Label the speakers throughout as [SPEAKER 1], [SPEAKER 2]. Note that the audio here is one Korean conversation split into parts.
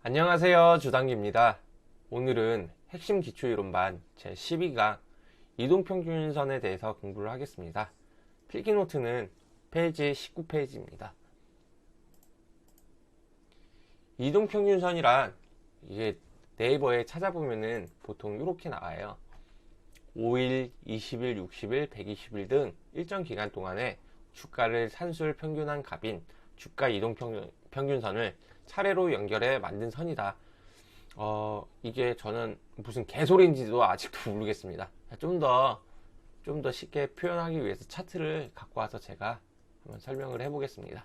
[SPEAKER 1] 안녕하세요, 주단기입니다. 오늘은 핵심 기초이론반 제12강 이동평균선에 대해서 공부를 하겠습니다. 필기노트는 페이지 19페이지입니다. 이동평균선이란 이게 네이버에 찾아보면은 보통 이렇게 나와요. 5일, 20일, 60일, 120일 등 일정 기간 동안에 주가를 산술 평균한 값인 주가 이동평균선을 차례로 연결해 만든 선이다. 이게 저는 무슨 개소리인지도 아직도 모르겠습니다. 좀 더 쉽게 표현하기 위해서 차트를 갖고 와서 제가 한번 설명을 해보겠습니다.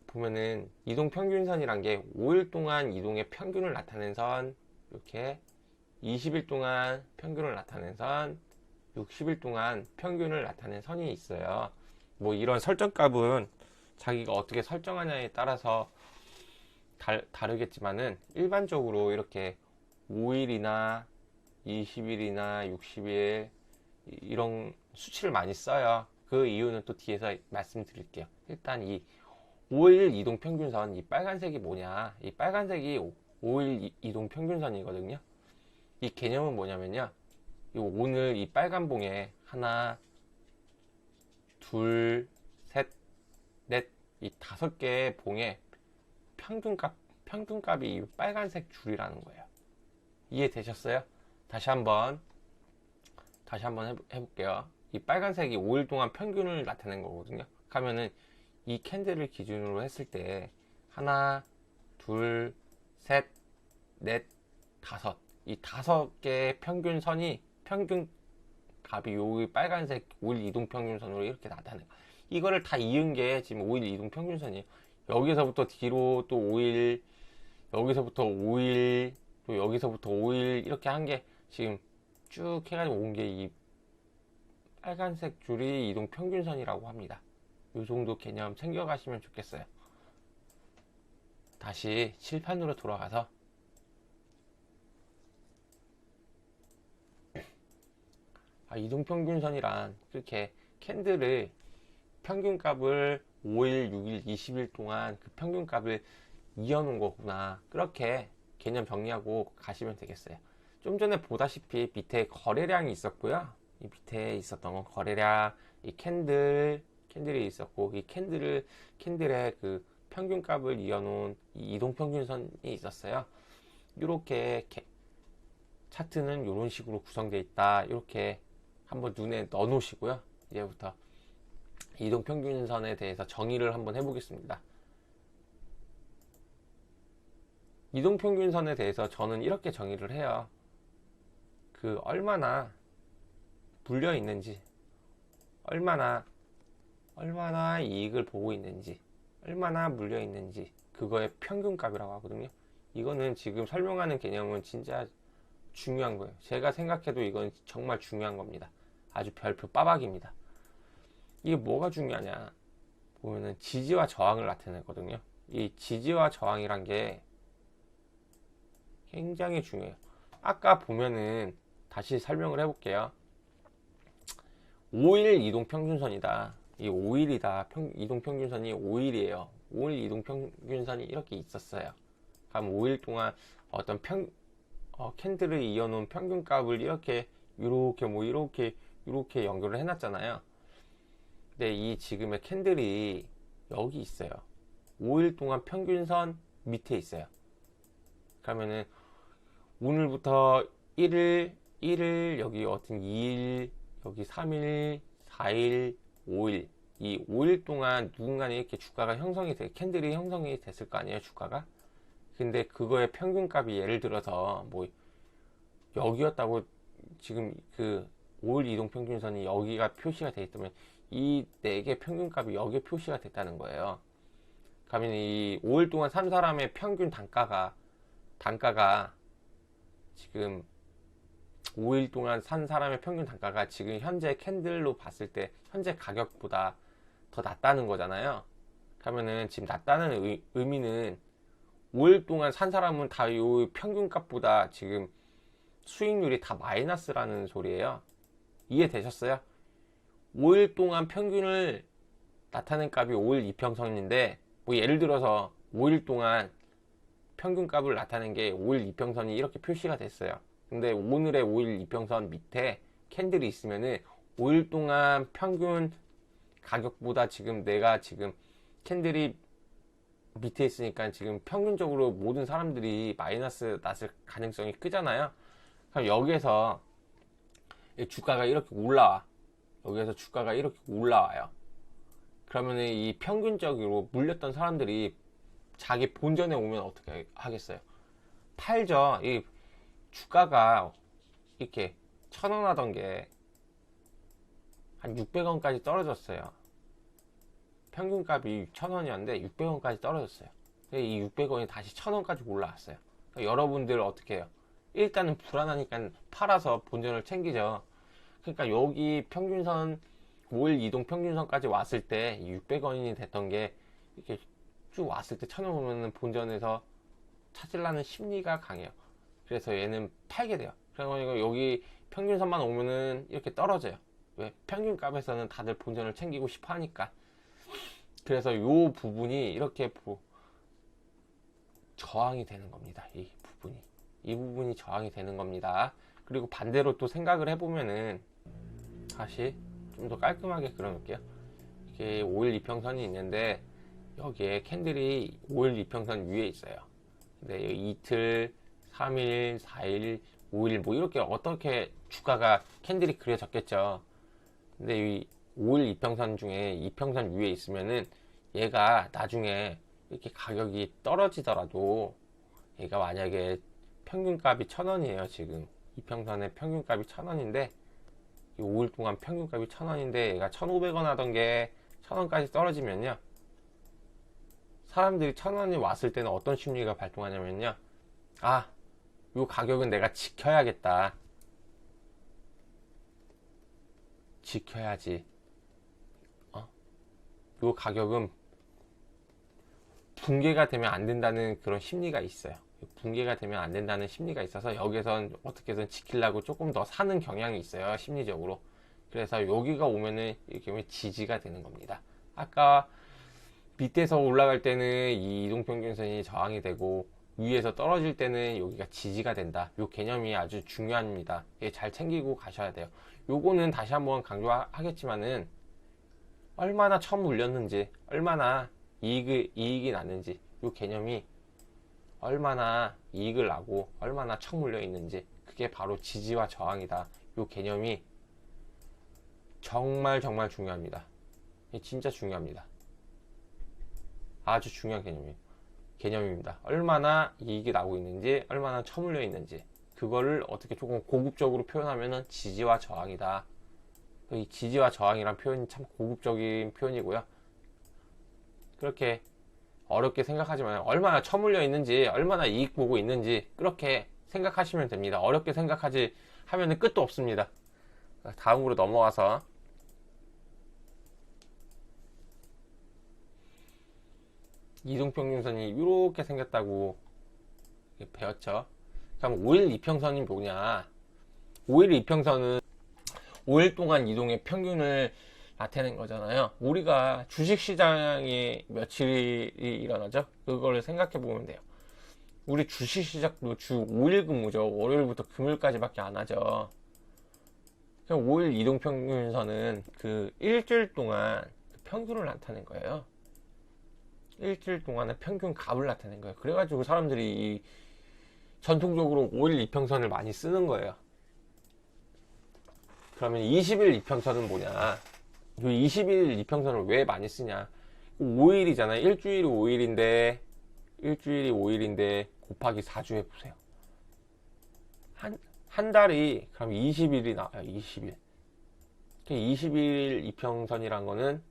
[SPEAKER 1] 보면은 이동평균선이란 게 5일 동안 이동의 평균을 나타낸 선, 이렇게 20일 동안 평균을 나타낸 선, 60일 동안 평균을 나타낸 선이 있어요. 뭐 이런 설정값은 자기가 어떻게 설정하냐에 따라서 다르겠지만은 일반적으로 이렇게 5일이나 20일이나 60일 이런 수치를 많이 써요. 그 이유는 또 뒤에서 말씀드릴게요. 일단 이 5일 이동평균선, 이 빨간색이 뭐냐, 이 빨간색이 5일 이동평균선이거든요. 이 개념은 뭐냐면요, 오늘 이 빨간 봉에 하나, 둘, 셋, 넷, 이 5개의 봉에 평균값이 이 빨간색 줄이라는 거예요. 이해되셨어요? 다시 한번 해볼게요. 이 빨간색이 5일 동안 평균을 나타낸 거거든요. 그러면은 이 캔들을 기준으로 했을 때 하나, 둘, 셋, 넷, 다섯, 이 5개의 평균선이 평균 값이 요 빨간색 5일 이동평균선으로 이렇게 나타나요. 이거를 다 이은 게 지금 5일 이동평균선이에요. 여기서부터 뒤로 또 5일, 여기서부터 5일, 또 여기서부터 5일 이렇게 한 게 지금 쭉 해가지고 온 게 이 빨간색 줄이 이동평균선이라고 합니다. 이 정도 개념 챙겨가시면 좋겠어요. 다시 칠판으로 돌아가서 이동평균선이란 이렇게 캔들을 평균값을 5일, 6일, 20일 동안 그 평균값을 이어놓은 거구나. 그렇게 개념 정리하고 가시면 되겠어요. 좀 전에 보다시피 밑에 거래량이 있었고요. 이 밑에 있었던 건 거래량, 이 캔들이 있었고, 이 캔들의 그 평균값을 이어놓은 이 이동평균선이 있었어요. 이렇게 차트는 이런 식으로 구성되어 있다. 이렇게 한번 눈에 넣어 놓으시고요. 이제부터 이동평균선에 대해서 정의를 한번 해보겠습니다. 이동평균선에 대해서 저는 이렇게 정의를 해요. 얼마나 물려 있는지, 얼마나 이익을 보고 있는지, 얼마나 물려 있는지, 그거의 평균값이라고 하거든요. 이거는 지금 설명하는 개념은 진짜 중요한 거예요. 제가 생각해도 이건 정말 중요한 겁니다. 아주 별표 빠박입니다. 이게 뭐가 중요하냐 보면은 지지와 저항을 나타내거든요. 이 지지와 저항이란 게 굉장히 중요해요. 아까 보면은 다시 설명을 해볼게요. 5일 이동평균선이다. 이 5일이다. 이동평균선이 5일이에요. 5일 이동평균선이 이렇게 있었어요. 그럼 5일 동안 어떤 캔들을 이어놓은 평균값을 이렇게 연결을 해놨잖아요. 근데 이 지금의 캔들이 여기 있어요. 5일 동안 평균선 밑에 있어요. 그러면은 오늘부터 1일 여기 어떤 2일, 여기 3일, 4일, 5일, 이 5일 동안 누군가는 이렇게 주가가 캔들이 형성이 됐을 거 아니에요, 주가가? 근데 그거의 평균값이 예를 들어서 뭐 여기였다고, 지금 그 5일 이동평균선이 여기가 표시가 되어 있다면 이 4개 평균값이 여기에 표시가 됐다는 거예요. 그러면 이 5일 동안 산 사람의 평균 단가가 지금 5일 동안 산 사람의 평균 단가가 지금 현재 캔들로 봤을 때 현재 가격보다 더 낮다는 거잖아요. 그러면은 지금 낮다는 의미는 5일 동안 산 사람은 다 이 평균값보다 지금 수익률이 다 마이너스라는 소리예요. 이해되셨어요? 5일 동안 평균을 나타낸 값이 5일 이평선인데, 뭐 예를 들어서 5일 동안 평균값을 나타낸 게 5일 이평선이 이렇게 표시가 됐어요. 근데 오늘의 5일 이평선 밑에 캔들이 있으면은 5일 동안 평균 가격보다 지금 내가 지금 캔들이 밑에 있으니까 지금 평균적으로 모든 사람들이 마이너스 났을 가능성이 크잖아요. 그럼 여기에서 주가가 이렇게 올라와. 여기에서 주가가 이렇게 올라와요. 그러면은 이 평균적으로 물렸던 사람들이 자기 본전에 오면 어떻게 하겠어요? 팔죠. 이 주가가 이렇게 1,000원 하던 게 한 600원까지 떨어졌어요. 평균값이 1,000원이었는데 600원까지 떨어졌어요. 이 600원이 다시 1,000원까지 올라왔어요. 그러니까 여러분들 어떻게 해요? 일단은 불안하니까 팔아서 본전을 챙기죠. 그러니까 여기 평균선 5일 이동 평균선까지 왔을 때 600원이 됐던 게 이렇게 쭉 왔을 때 1,000원 오면은 본전에서 찾으려는 심리가 강해요. 그래서 얘는 팔게 돼요. 그러니까 여기 평균선만 오면은 이렇게 떨어져요. 왜? 평균값에서는 다들 본전을 챙기고 싶어 하니까. 그래서 이 부분이 이렇게 저항이 되는 겁니다. 이 부분이 저항이 되는 겁니다. 그리고 반대로 또 생각을 해보면은 다시 좀 더 깔끔하게 그려놓을게요. 이게 5일 이평선이 있는데 여기에 캔들이 5일 이평선 위에 있어요. 근데 이틀, 3일, 4일, 5일 뭐 이렇게 어떻게 주가가 캔들이 그려졌겠죠. 근데 이 5일 이평선 중에 이평선 위에 있으면은 얘가 나중에 이렇게 가격이 떨어지더라도 얘가 만약에 평균값이 1,000원이에요. 지금 이평선의 평균값이 1,000원인데 5일 동안 평균값이 1,000원인데 얘가 1,500원 하던 게 1,000원까지 떨어지면요, 사람들이 1,000원이 왔을 때는 어떤 심리가 발동하냐면요, 아, 요 가격은 내가 지켜야겠다, 지켜야지, 요 가격은 붕괴가 되면 안 된다는 그런 심리가 있어요. 붕괴가 되면 안 된다는 심리가 있어서 여기선 어떻게든 지키려고 조금 더 사는 경향이 있어요, 심리적으로. 그래서 여기가 오면은 이렇게 지지가 되는 겁니다. 아까 밑에서 올라갈 때는 이 이동평균선이 저항이 되고 위에서 떨어질 때는 여기가 지지가 된다. 요 개념이 아주 중요합니다. 예, 잘 챙기고 가셔야 돼요. 요거는 다시 한번 강조하겠지만은 얼마나 처음 올렸는지, 얼마나 이익이 났는지, 요 개념이 얼마나 이익을 나고 얼마나 척 물려 있는지, 그게 바로 지지와 저항이다. 요 개념이 정말 중요합니다. 진짜 중요합니다. 아주 중요한 개념입니다. 얼마나 이익이 나고 있는지, 얼마나 처물려 있는지, 그거를 어떻게 조금 고급적으로 표현하면은 지지와 저항이다. 이 지지와 저항이란 표현이 참 고급적인 표현이고요. 그렇게 어렵게 생각하지 마요. 얼마나 처물려 있는지, 얼마나 이익 보고 있는지, 그렇게 생각하시면 됩니다. 어렵게 생각하지 하면은 끝도 없습니다. 다음으로 넘어가서 이동평균선이 이렇게 생겼다고 배웠죠. 그럼 5일 이평선이 뭐냐? 5일 이평선은 5일 동안 이동의 평균을 나타낸 거잖아요. 우리가 주식시장이 며칠이 일어나죠? 그거를 생각해 보면 돼요. 우리 주식시장도 주 5일 근무죠. 월요일부터 금요일까지밖에 안 하죠. 그럼 5일 이동평균선은 그 일주일 동안 평균을 나타낸 거예요. 일주일 동안의 평균 값을 나타낸 거예요. 그래가지고 사람들이 전통적으로 5일 이평선을 많이 쓰는 거예요. 그러면 20일 이평선은 뭐냐? 이 20일 이평선을 왜 많이 쓰냐? 5일이잖아요. 일주일이 5일인데 곱하기 4주 해보세요. 한 달이 그럼 20일이 나와요. 20일. 20일 이평선이란 거는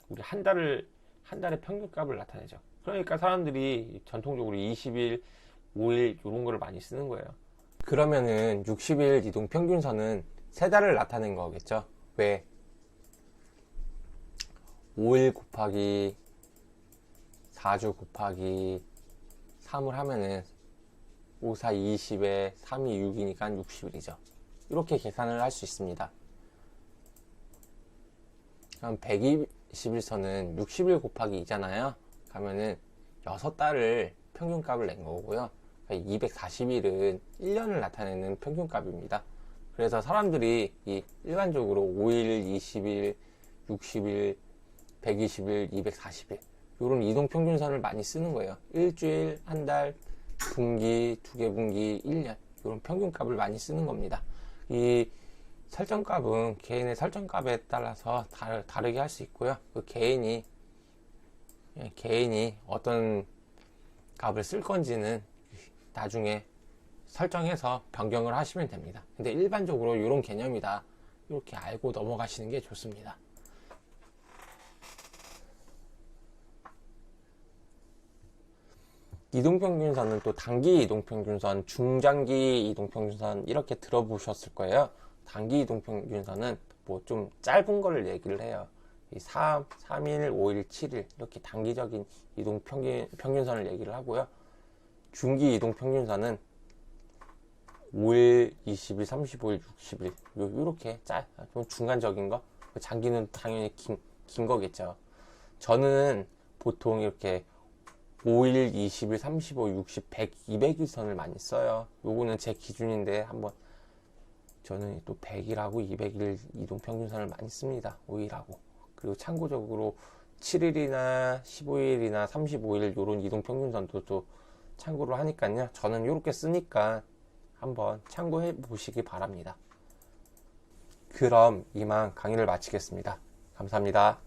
[SPEAKER 1] 우리 한 달의 평균값을 나타내죠. 그러니까 사람들이 전통적으로 20일, 5일 이런 거를 많이 쓰는 거예요. 그러면은 60일 이동 평균선은 세 달을 나타낸 거겠죠. 왜? 5일 곱하기 4주 곱하기 3을 하면은 5, 4, 20에 3이 6이니까 60일이죠. 이렇게 계산을 할 수 있습니다. 그럼 120일선은 60일 곱하기 2잖아요. 그러면은 6달을 평균값을 낸 거고요. 240일은 1년을 나타내는 평균값입니다. 그래서 사람들이 이 일반적으로 5일, 20일, 60일, 120일, 240일 이런 이동평균선을 많이 쓰는 거예요. 일주일, 한 달, 분기, 2개 분기, 1년 이런 평균값을 많이 쓰는 겁니다. 이 설정값은 개인의 설정값에 따라서 다르게 할 수 있고요. 그 개인이 어떤 값을 쓸 건지는 나중에 설정해서 변경을 하시면 됩니다. 근데 일반적으로 이런 개념이다 이렇게 알고 넘어가시는 게 좋습니다. 이동평균선은 또 단기 이동평균선, 중장기 이동평균선 이렇게 들어보셨을 거예요. 단기 이동평균선은 뭐 좀 짧은 거를 얘기를 해요. 3일, 5일, 7일 이렇게 단기적인 이동평균선을 얘기를 하고요. 중기 이동평균선은 5일, 20일, 35일, 60일 이렇게 좀 중간적인 거. 장기는 당연히 긴 거겠죠. 저는 보통 이렇게 5일, 20일, 35, 60, 100, 200일선을 많이 써요. 요거는 제 기준인데 한번 저는 또 100일하고 200일 이동평균선을 많이 씁니다. 5일하고. 그리고 참고적으로 7일이나 15일이나 35일 요런 이동평균선도 또 참고를 하니까요. 저는 이렇게 쓰니까 한번 참고해 보시기 바랍니다. 그럼 이만 강의를 마치겠습니다. 감사합니다.